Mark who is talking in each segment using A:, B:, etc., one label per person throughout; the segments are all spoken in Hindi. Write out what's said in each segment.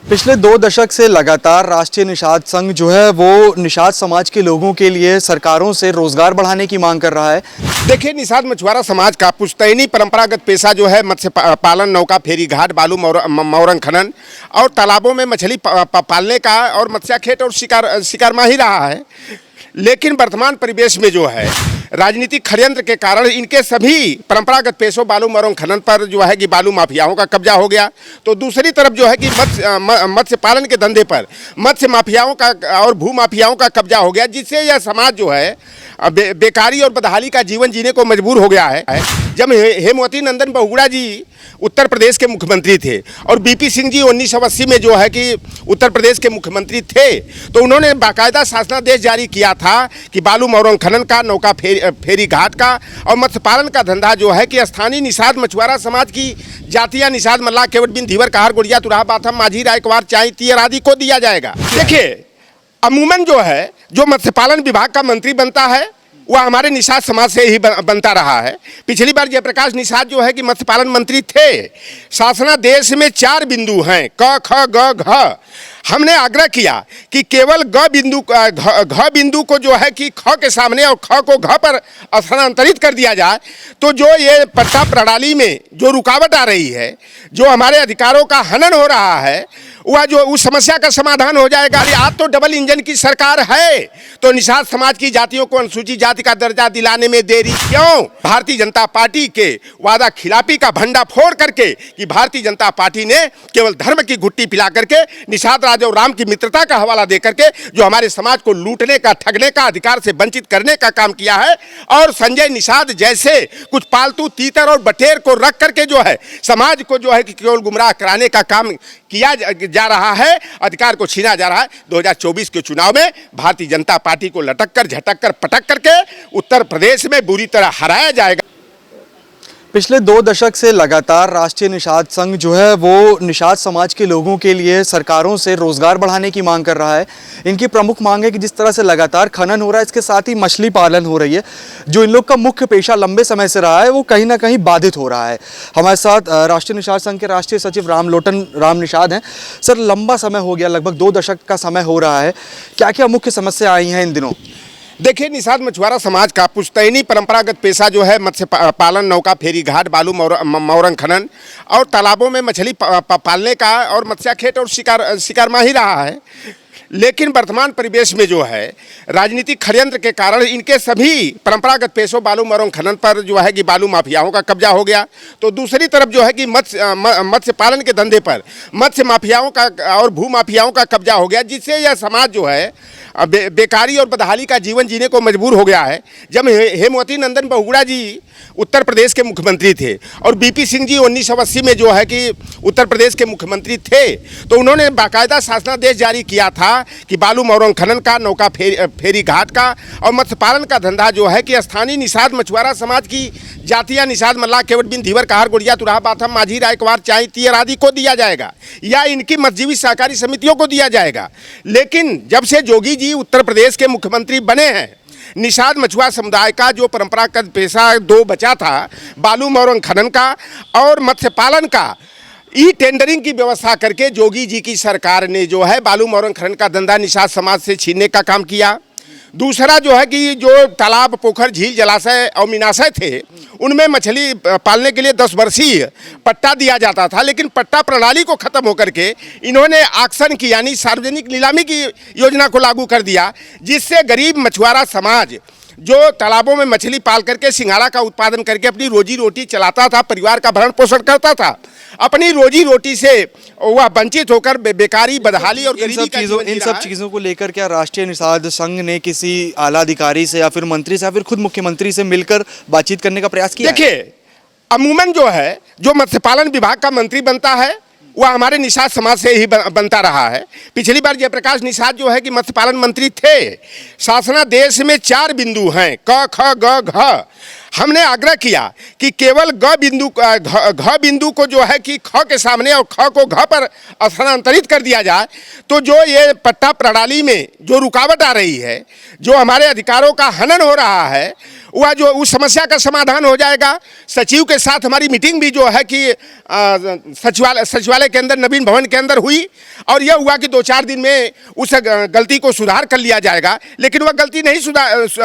A: पिछले 2 दशक से लगातार राष्ट्रीय निषाद संघ जो है वो निषाद समाज के लोगों के लिए सरकारों से रोजगार बढ़ाने की मांग कर रहा है।
B: देखिए, निषाद मछुआरा समाज का पुश्तैनी परंपरागत पेशा जो है मत्स्य पालन, नौका फेरी घाट, बालू मौरंग खनन और तालाबों में मछली पालने का और मत्स्याखेट और शिकार माही रहा है। लेकिन वर्तमान परिवेश में जो है राजनीतिक षड्यंत्र के कारण इनके सभी परंपरागत पेशों बालू मौरंग खनन पर जो है कि बालू माफियाओं का कब्जा हो गया, तो दूसरी तरफ जो है कि मत्स्य पालन के धंधे पर मत्स्य माफियाओं का और भू माफियाओं का कब्जा हो गया, जिससे यह समाज जो है बेकारी और बदहाली का जीवन जीने को मजबूर हो गया है। जब हेमवती नंदन बहुगुणा जी उत्तर प्रदेश के मुख्यमंत्री थे और बीपी सिंह जी 1980 में जो है कि उत्तर प्रदेश के मुख्यमंत्री थे, तो उन्होंने बाकायदा शासनादेश जारी किया था कि बालू मौरंग खनन का, नौका फेरी घाट का और मत्स्य पालन का धंधा जो है कि स्थानीय निषाद मछुआरा समाज की जातियां निषाद, मल्लाह, केवट बिन, धीवर, कहार, गुड़िया, तुराहा, बाथम, माझी, रायकवार, चाई, तियर आदि को दिया जाएगा। देखिए, अमूमन जो है जो मत्स्य पालन विभाग का मंत्री बनता है वह हमारे निषाद समाज से ही बनता रहा है। पिछली बार जयप्रकाश निषाद जो है कि मत्स्य पालन मंत्री थे। शासनादेश में 4 बिंदु हैं, क, ख, ग, घ। हमने आग्रह किया कि केवल घ बिंदु को जो है कि ख के सामने और ख को घ पर स्थानांतरित कर दिया जाए, तो जो ये पट्टा प्रणाली में जो रुकावट आ रही है, जो हमारे अधिकारों का हनन हो रहा है, वह जो उस समस्या का समाधान हो जाएगा। आज तो डबल इंजन की सरकार है, तो निषाद समाज की जातियों को अनुसूचित जाति का दर्जा दिलाने में देरी क्यों? भारतीय जनता पार्टी के वादा खिलाफी का भंडा फोड़ करके कि भारतीय जनता पार्टी ने केवल धर्म की घुट्टी पिला करके निषाद राज और राम की मित्रता का हवाला दे करके जो हमारे समाज को लूटने का, ठगने का, अधिकार से वंचित करने का काम किया है। और संजय निषाद जैसे कुछ पालतू तीतर और बटेर को रख करके जो है समाज को जो है कि केवल गुमराह कराने का काम किया जा रहा है, अधिकार को छीना जा रहा है। 2024 के चुनाव में भारतीय जनता पार्टी को लटक कर, झटक कर, पटक करके उत्तर प्रदेश में बुरी तरह हराया जाएगा।
A: पिछले 2 दशक से लगातार राष्ट्रीय निषाद संघ जो है वो निषाद समाज के लोगों के लिए सरकारों से रोजगार बढ़ाने की मांग कर रहा है। इनकी प्रमुख मांग है कि जिस तरह से लगातार खनन हो रहा है, इसके साथ ही मछली पालन हो रही है, जो इन लोग का मुख्य पेशा लंबे समय से रहा है, वो कहीं ना कहीं बाधित हो रहा है। हमारे साथ राष्ट्रीय निषाद संघ के राष्ट्रीय सचिव राम निषाद हैं। सर, लंबा समय हो गया, लगभग 2 दशक का समय हो रहा है, क्या क्या मुख्य समस्या आई हैं इन दिनों?
B: देखिए, निषाद मछुआरा समाज का पुश्तैनी परंपरागत पेशा जो है मत्स्य पालन, नौका फेरी घाट, बालू मौरंग खनन और तालाबों में मछली पालने का और मत्स्याखेट और शिकार माही रहा है। लेकिन वर्तमान परिवेश में जो है राजनीतिक षड्यंत्र के कारण इनके सभी परंपरागत पेशों बालू मौरंग खनन पर जो है कि बालू माफियाओं का कब्जा हो गया, तो दूसरी तरफ जो है कि मत्स्य पालन के धंधे पर मत्स्य माफियाओं का और भू माफियाओं का कब्जा हो गया, जिससे यह समाज जो है बेकारी और बदहाली का जीवन जीने को मजबूर हो गया है। जब हेमवती नंदन बहुगुणा जी उत्तर प्रदेश के मुख्यमंत्री थे और बीपी सिंह जी 1980 में जो है कि उत्तर प्रदेश के मुख्यमंत्री थे, तो उन्होंने बाकायदा शासनादेश जारी किया था कि बालू मौरंग खनन का, नौका फेरी घाट का और मत्स्य पालन का धंधा जो है कि स्थानीय निषाद मछुआरा समाज की जातियां निषाद, मल्लाह, केवट बिन, धीवर, कहार, गुड़िया, तुराहा, बाथम, माझी, रायकवार, चाई, तियर आदि को दिया जाएगा या इनकी मत्स्यजीवी सहकारी समितियों को दिया जाएगा। लेकिन जब से जोगी जी उत्तर प्रदेश के मुख्यमंत्री बने हैं, निषाद मछुआ समुदाय का जो परंपरागत पेशा 2 बचा था, बालू मौरंग खनन का और मत्स्य पालन का, ई टेंडरिंग की व्यवस्था करके जोगी जी की सरकार ने जो है बालू मौरंग खनन का धंधा निषाद समाज से छीनने का काम किया। दूसरा जो है कि जो तालाब, पोखर, झील, जलाशय और मीनाशय थे, उनमें मछली पालने के लिए 10 वर्षीय पट्टा दिया जाता था, लेकिन पट्टा प्रणाली को खत्म होकर के इन्होंने आक्शन की यानी सार्वजनिक नीलामी की योजना को लागू कर दिया, जिससे गरीब मछुआरा समाज जो तालाबों में मछली पाल करके सिंघाड़ा का उत्पादन करके अपनी रोजी रोटी चलाता था, परिवार का भरण पोषण करता था, अपनी रोजी रोटी से वह वंचित होकर बेकारी, बदहाली और गरीबी का जीवन जी रहा है।
A: इन सब चीज़ों को लेकर क्या राष्ट्रीय निषाद संघ ने किसी आला अधिकारी से या फिर मंत्री से या फिर खुद मुख्यमंत्री से मिलकर बातचीत करने का प्रयास किया?
B: देखिए, अमूमन जो है जो मत्स्य पालन विभाग का मंत्री बनता है वह हमारे निषाद समाज से ही बनता रहा है। पिछली बार जयप्रकाश निषाद जो है कि मत्स्य पालन मंत्री थे। शासनादेश में 4 बिंदु हैं, क, ख, ग, घ। हमने आग्रह किया कि केवल घ बिंदु को जो है कि ख के सामने और ख को घ पर स्थानांतरित कर दिया जाए, तो जो ये पट्टा प्रणाली में जो रुकावट आ रही है, जो हमारे अधिकारों का हनन हो रहा है, वह जो उस समस्या का समाधान हो जाएगा। सचिव के साथ हमारी मीटिंग भी जो है कि सचिवालय के अंदर, नवीन भवन के अंदर हुई, और यह हुआ कि 2-4 दिन में उस गलती को सुधार कर लिया जाएगा। लेकिन वह गलती नहीं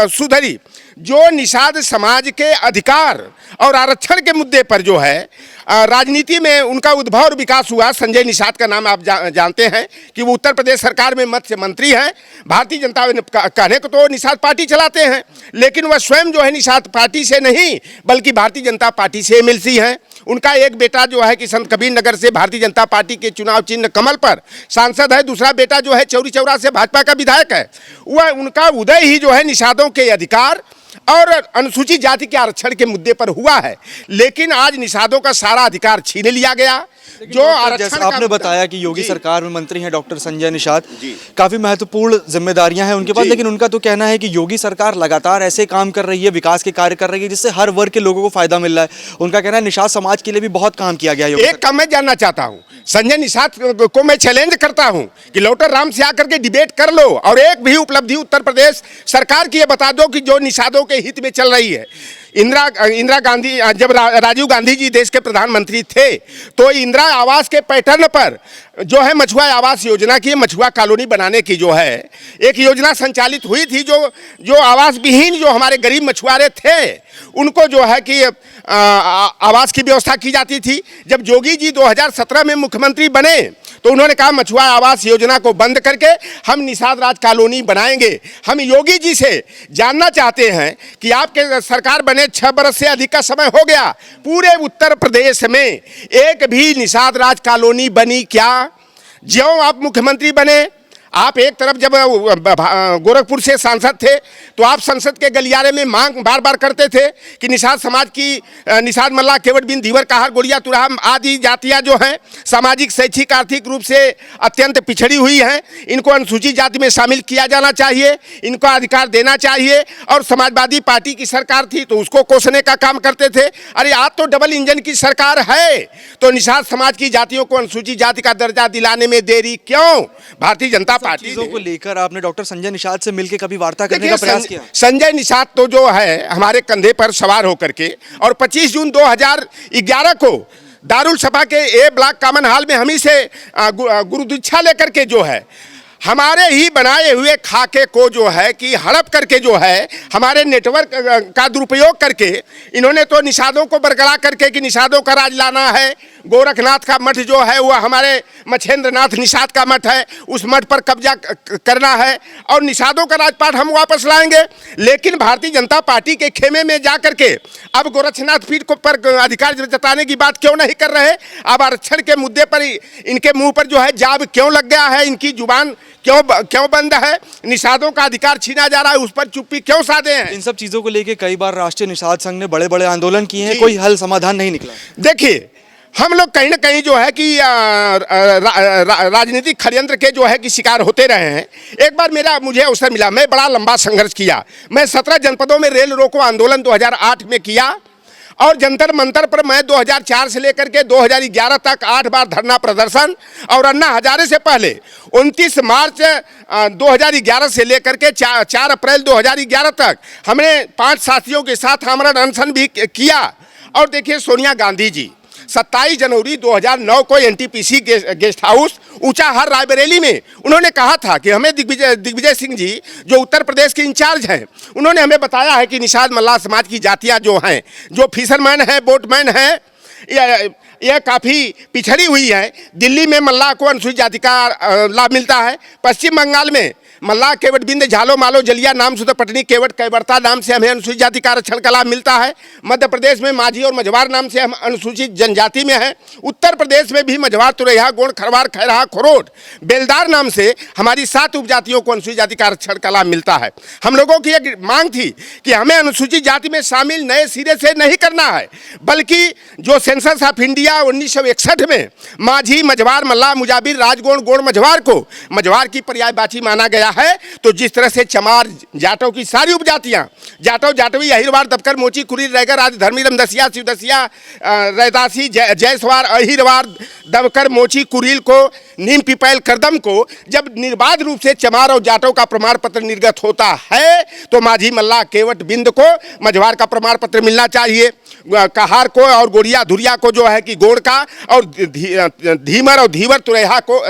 B: सुधरी। जो निषाद समाज के अधिकार और आरक्षण के मुद्दे पर जो है राजनीति में उनका उद्भव और विकास हुआ। संजय निषाद का नाम आप जानते हैं कि वो उत्तर प्रदेश सरकार में मत्स्य मंत्री हैं। भारतीय जनता कहने को तो निषाद पार्टी चलाते हैं, लेकिन वह स्वयं जो है निषाद पार्टी से नहीं बल्कि भारतीय जनता पार्टी से एमएलसी हैं। उनका एक बेटा जो है कि संत कबीर नगर से भारतीय जनता पार्टी के चुनाव चिन्ह कमल पर सांसद है। दूसरा बेटा जो है चौरी चौरा से भाजपा का विधायक है। वह उनका उदय ही जो है निषादों के अधिकार और अनुसूचित जाति के आरक्षण के मुद्दे पर हुआ है। लेकिन आज निषादों का सारा अधिकार छीन लिया गया। जो आरक्षण
A: आपने बताया कि योगी सरकार में मंत्री हैं डॉक्टर संजय निषाद, काफी महत्वपूर्ण जिम्मेदारियां हैं उनके पास, लेकिन उनका तो कहना है कि योगी सरकार लगातार ऐसे काम कर रही है, विकास के कार्य कर रही है जिससे हर वर्ग के लोगों को फायदा मिल रहा है। उनका कहना है निषाद समाज के लिए भी बहुत काम किया गया है।
B: एक काम मैं जानना चाहता हूं, संजय निषाद को मैं चैलेंज करता हूं कि लौटर राम से आकर के डिबेट कर लो और एक भी उपलब्धि उत्तर प्रदेश सरकार की ये बता दो कि जो निषादों के हित में चल रही है। इंदिरा गांधी, जब राजीव गांधी जी देश के प्रधानमंत्री थे तो इंदिरा आवास के पैटर्न पर जो है मछुआ आवास योजना की, मछुआ कॉलोनी बनाने की जो है एक योजना संचालित हुई थी। जो आवास विहीन जो हमारे गरीब मछुआरे थे उनको जो है कि आवास की व्यवस्था की जाती थी। जब जोगी जी 2017 में मुख्यमंत्री बने तो उन्होंने कहा मछुआ आवास योजना को बंद करके हम निषाद राज कॉलोनी बनाएंगे। हम योगी जी से जानना चाहते हैं कि आपके सरकार बने 6 बरस से अधिक का समय हो गया, पूरे उत्तर प्रदेश में एक भी निषाद राज कॉलोनी बनी क्या? ज्यों आप मुख्यमंत्री बने, आप एक तरफ जब गोरखपुर से सांसद थे तो आप संसद के गलियारे में मांग बार बार करते थे कि निषाद समाज की, निषाद मल्लाह केवट बिन धीवर काहर गोड़िया तुराम आदि जातियां जो हैं सामाजिक शैक्षिक आर्थिक रूप से अत्यंत पिछड़ी हुई हैं, इनको अनुसूचित जाति में शामिल किया जाना चाहिए, इनको अधिकार देना चाहिए। और समाजवादी पार्टी की सरकार थी तो उसको कोसने का काम करते थे। अरे आज तो डबल इंजन की सरकार है तो निषाद समाज की जातियों को अनुसूचित जाति का दर्जा दिलाने में देरी क्यों? भारतीय जनता
A: चीजों को लेकर आपने डॉक्टर संजय निषाद से मिलकर कभी वार्ता करने का प्रयास किया?
B: संजय निषाद तो जो है हमारे कंधे पर सवार होकर के और 25 जून 2011 को दारुल सपा के ए ब्लॉक कॉमन हॉल में हम ही से गुरु दीक्षा लेकर के जो है हमारे ही बनाए हुए खाके को जो है कि हड़प करके जो है हमारे नेटवर्क का दुरुपयोग करके इन्होंने तो निषादों को बरकरार करके कि निषादों का राज लाना है। गोरखनाथ का मठ जो है वह हमारे मच्छेंद्रनाथ निषाद का मठ है, उस मठ पर कब्जा करना है और निषादों का राजपाट हम वापस लाएंगे। लेकिन भारतीय जनता पार्टी के खेमे में जा करके अब गोरखनाथ पीठ को पर अधिकार जताने की बात क्यों नहीं कर रहे? अब आरक्षण के मुद्दे पर इनके मुंह पर जो है जाब क्यों लग गया है? इनकी जुबान क्यों बंद है? निषादों का अधिकार छीना जा रहा है, उस पर चुप्पी क्यों साधे हैं?
A: इन सब चीजों को लेकर कई बार राष्ट्रीय निषाद संघ ने बड़े बड़े आंदोलन किए हैं, कोई हल समाधान नहीं निकला।
B: देखिए हम लोग कहीं ना कहीं जो है कि राजनीतिक षड्यंत्र के जो है कि शिकार होते रहे हैं। एक बार मुझे अवसर मिला, मैं बड़ा लंबा संघर्ष किया। मैं 17 जनपदों में रेल रोको आंदोलन 2008 में किया और जंतर मंतर पर मैं 2004 से लेकर के 2011 तक 8 बार धरना प्रदर्शन और अन्ना हजारे से पहले 29 मार्च 2011 से लेकर के 4 अप्रैल 2011 तक हमने 5 साथियों के साथ आमरण अनशन भी किया। और देखिए सोनिया गांधी जी 27 जनवरी 2009 को NTPC guest house Unchahar Raebareli में उन्होंने कहा था कि हमें दिग्विजय सिंह जी जो उत्तर प्रदेश के इंचार्ज हैं उन्होंने हमें बताया है कि निषाद मल्लाह समाज की जातियां जो हैं, जो फिशरमैन हैं, बोटमैन हैं, यह काफ़ी पिछड़ी हुई है। दिल्ली में मल्लाह को अनुसूचित जाति का लाभ मिलता है, पश्चिम बंगाल में मल्लाह केवट बिंद झालो मालो जलिया नाम सुध पटनी केवट कैवर्ता नाम से हमें अनुसूचित जाति का आरक्षण का लाभ मिलता है। मध्य प्रदेश में माझी और मझवार नाम से हम अनुसूचित जनजाति में हैं। उत्तर प्रदेश में भी मझवार तुरैया गोंड खरवार खैरहा खरोट बेलदार नाम से हमारी 7 उपजातियों को अनुसूचित जाति का आरक्षण का लाभ मिलता है। हम लोगों की एक मांग थी कि हमें अनुसूचित जाति में शामिल नए सिरे से नहीं करना है, बल्कि जो सेंसस ऑफ इंडिया 1961 में माझी मझवार मल्लाह मुजाबिर राजगोंड गोंड मझवार को मझवार की पर्यायवाची माना गया है तो जिस तरह से चमार जाटों की सारी उपजातियां, जाटव, जाटवी, अहिरवार, दबकर, मोची, कुरील, रैगर आदि, धर्मी, रमदसिया, शिवदसिया, रैदासी, जयसवार, अहिरवार, दबकर, मोची, कुरील को, नीम, पिपैल, करदम को जब निर्बाध रूप से चमार और जाटव का प्रमाण पत्र निर्गत होता है तो माझी, मल्लाह, केवट, बिंद को मझवार का प्रमाण पत्र मिलना चाहिए, कहार को और गोरिया धुरिया को जो है कि गोड़ का, और धीमर और धीवर तुरहा को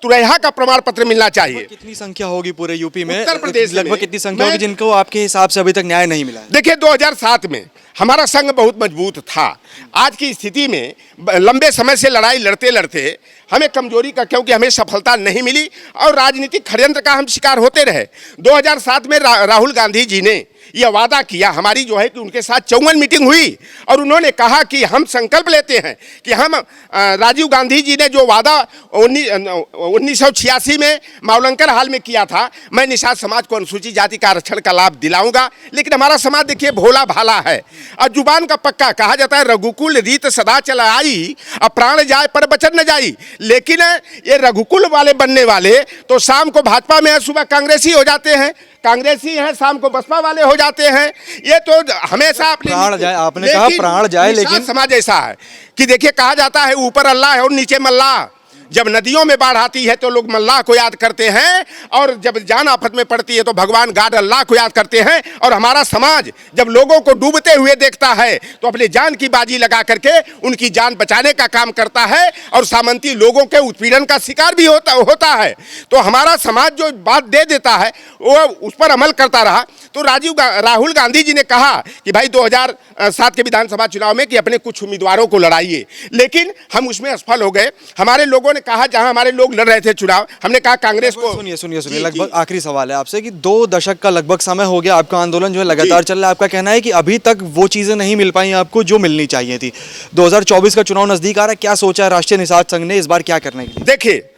B: तुरहा का प्रमाण पत्र मिलना चाहिए।
A: कितनी संख्या होगी पूरे यूपी में?
B: उत्तर प्रदेश में
A: लगभग कितनी संख्या होगी जिनको आपके हिसाब से अभी तक न्याय नहीं मिला है?
B: देखिए 2007 में हमारा संघ बहुत मजबूत था। आज की स्थिति में लंबे समय से लड़ाई लड़ते लड़ते हमें कमजोरी का, क्योंकि हमें सफलता नहीं मिली और राजनीतिक षड्यंत्र का हम शिकार होते रहे। 2007 में राहुल गांधी जी ने यह वादा किया, हमारी जो है कि उनके साथ 54 मीटिंग हुई और उन्होंने कहा कि हम संकल्प लेते हैं कि हम राजीव गांधी जी ने जो वादा 1986 में मावलंकर हाल में किया था, मैं निषाद समाज को अनुसूचित जाति का आरक्षण का लाभ दिलाऊंगा। लेकिन हमारा समाज देखिए भोला भाला है और जुबान का पक्का, कहा जाता है रघुकुल रीत सदा चला आई, अब प्राण जाए पर बचन न जाई। लेकिन ये रघुकुल वाले बनने वाले तो शाम को भाजपा में है, सुबह कांग्रेसी हो जाते हैं, कांग्रेसी हैं, शाम को बसपा वाले हो जाते हैं। ये तो हमेशा अपने
A: प्राण जाए, आपने कहा प्राण जाए, लेकिन
B: समाज ऐसा है कि देखिए कहा जाता है ऊपर अल्लाह है और नीचे मल्लाह। जब नदियों में बाढ़ आती है तो लोग मल्लाह को याद करते हैं और जब जान आफत में पड़ती है तो भगवान गाड अल्लाह को याद करते हैं। और हमारा समाज जब लोगों को डूबते हुए देखता है तो अपने जान की बाजी लगा करके उनकी जान बचाने का काम करता है और सामंती लोगों के उत्पीड़न का शिकार भी होता है। तो हमारा समाज जो बात दे देता है वो उस पर अमल करता रहा। तो राहुल गांधी जी ने कहा कि भाई 2007 के विधानसभा चुनाव में कि अपने कुछ उम्मीदवारों को लड़ाइए, लेकिन हम उसमें असफल हो गए। हमारे लोगों ने कहा, जहां हमारे लोग लड़ रहे थे चुनाव, हमने कहा कांग्रेस को।
A: सुनिए लगभग आखिरी सवाल है आपसे कि 2 दशक का लगभग समय हो गया, आपका आंदोलन जो है लगातार चल रहा है। आपका कहना है कि अभी तक वो चीजें नहीं मिल पाई आपको जो मिलनी चाहिए थी। 2024 का चुनाव नजदीक आ रहा है, क्या सोचा है राष्ट्रीय निषाद संघ ने इस बार क्या करने के लिए?
B: देखिए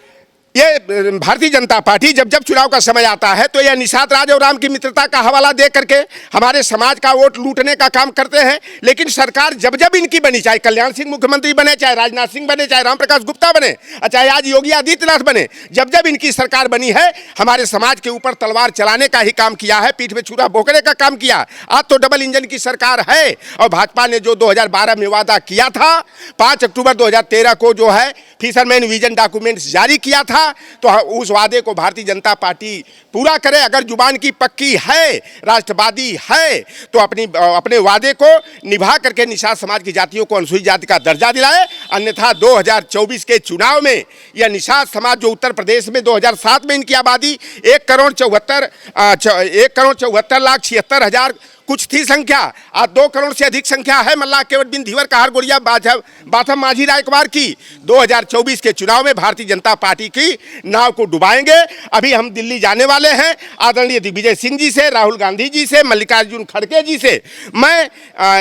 B: ये भारतीय जनता पार्टी जब चुनाव का समय आता है तो यह निषाद राज और राम की मित्रता का हवाला दे करके हमारे समाज का वोट लूटने का काम करते हैं। लेकिन सरकार जब इनकी बनी, चाहे कल्याण सिंह मुख्यमंत्री बने, चाहे राजनाथ सिंह बने, चाहे राम प्रकाश गुप्ता बने, चाहे आज योगी आदित्यनाथ बने, जब इनकी सरकार बनी है हमारे समाज के ऊपर तलवार चलाने का ही काम किया है, पीठ में छुरा भोंकने का काम किया। आज तो डबल इंजन की सरकार है और भाजपा ने जो 2012 में वादा किया था, 5 अक्टूबर 2013 को जो है फिशरमैन विजन डॉक्यूमेंट्स जारी किया था, तो उस वादे को भारतीय जनता पार्टी पूरा करे। अगर जुबान की पक्की है, राष्ट्रवादी है, तो अपने वादे को निभा करके निषाद समाज की जातियों को अनुसूचित जाति का दर्जा दिलाए। अन्यथा 2024 के चुनाव में यह निषाद समाज जो उत्तर प्रदेश में 2007 में इनकी आबादी 1,74,76,000 कुछ थी संख्या, आज 2 करोड़ से अधिक संख्या है मल्लाह, केवट, बिन, धीवर, कहार, गोरिया, बाथम, माझी, रायकवार की। 2024 के चुनाव में भारतीय जनता पार्टी की नाव को डुबाएंगे। अभी हम दिल्ली जाने वाले हैं, आदरणीय दिग्विजय सिंह जी से, राहुल गांधी जी से, मल्लिकार्जुन खड़गे जी से मैं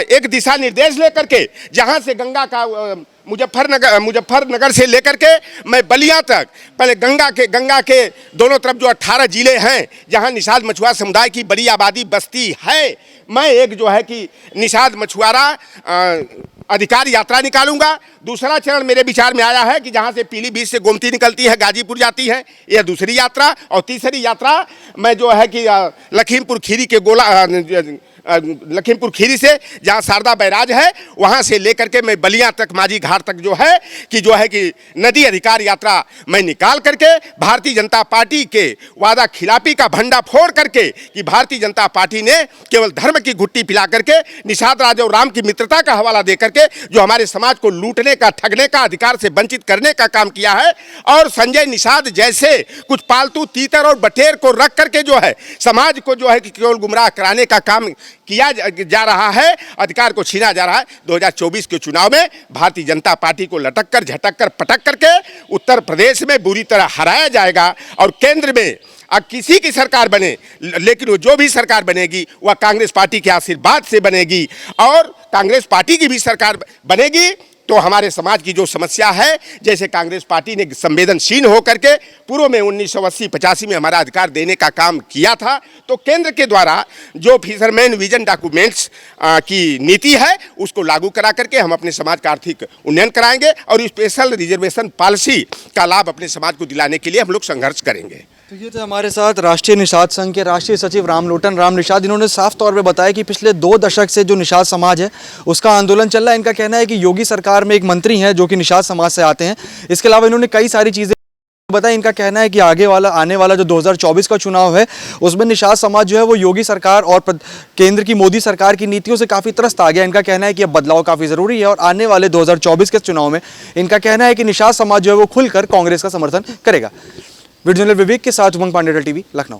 B: एक दिशा निर्देश लेकर के, जहां से गंगा का मुजफ्फरनगर से लेकर के मैं बलिया तक, पहले गंगा के दोनों तरफ जो 18 जिले हैं जहां निषाद मछुआरा समुदाय की बड़ी आबादी बसती है, मैं एक जो है कि निषाद मछुआरा अधिकार यात्रा निकालूंगा। दूसरा चरण मेरे विचार में आया है कि जहां से पीलीभीत से गोमती निकलती है, गाजीपुर जाती है, यह दूसरी यात्रा। और तीसरी यात्रा मैं जो है कि लखीमपुर खीरी से जहां शारदा बैराज है वहां से लेकर के मैं बलिया तक, माझी घाट तक जो है कि नदी अधिकार यात्रा मैं निकाल करके भारतीय जनता पार्टी के वादा खिलाफी का भंडा फोड़ करके कि भारतीय जनता पार्टी ने केवल धर्म की घुट्टी पिला करके निषाद राज और राम की मित्रता का हवाला दे करके जो हमारे समाज को लूटने का, ठगने का, अधिकार से वंचित करने का काम किया है। और संजय निषाद जैसे कुछ पालतू तीतर और बटेर को रख करके जो है समाज को जो है कि केवल गुमराह कराने का काम किया जा रहा है, अधिकार को छीना जा रहा है। 2024 के चुनाव में भारतीय जनता पार्टी को लटक कर, झटक कर, पटक करके उत्तर प्रदेश में बुरी तरह हराया जाएगा और केंद्र में अब किसी की सरकार बने, लेकिन वो जो भी सरकार बनेगी वह कांग्रेस पार्टी के आशीर्वाद से बनेगी। और कांग्रेस पार्टी की भी सरकार बनेगी तो हमारे समाज की जो समस्या है, जैसे कांग्रेस पार्टी ने संवेदनशील होकर के पूर्व में 1980-85 में हमारा अधिकार देने का काम किया था, तो केंद्र के द्वारा जो फिशरमैन विजन डॉक्यूमेंट्स की नीति है उसको लागू करा करके हम अपने समाज का आर्थिक उन्नयन कराएंगे और स्पेशल रिजर्वेशन पॉलिसी का लाभ अपने समाज को दिलाने के लिए हम लोग संघर्ष करेंगे।
A: तो ये थे हमारे साथ राष्ट्रीय निषाद संघ के राष्ट्रीय सचिव रामलोटन राम निषाद। इन्होंने साफ तौर पे बताया कि पिछले 2 दशक से जो निषाद समाज है उसका आंदोलन चल रहा है। इनका कहना है कि योगी सरकार में एक मंत्री हैं जो कि निषाद समाज से आते हैं। इसके अलावा इन्होंने कई सारी चीज़ें बताई। इनका कहना है कि आने वाला जो 2024 का चुनाव है उसमें निषाद समाज जो है वो योगी सरकार और केंद्र की मोदी सरकार की नीतियों से काफ़ी त्रस्त आ गया। इनका कहना है कि अब बदलाव काफ़ी ज़रूरी है और आने वाले 2024 के चुनाव में इनका कहना है कि निषाद समाज जो है वो खुलकर कांग्रेस का समर्थन करेगा। वीडियो जर्नलिस्ट विवेक के साथ उमंग पांडेय, टीवी, लखनऊ।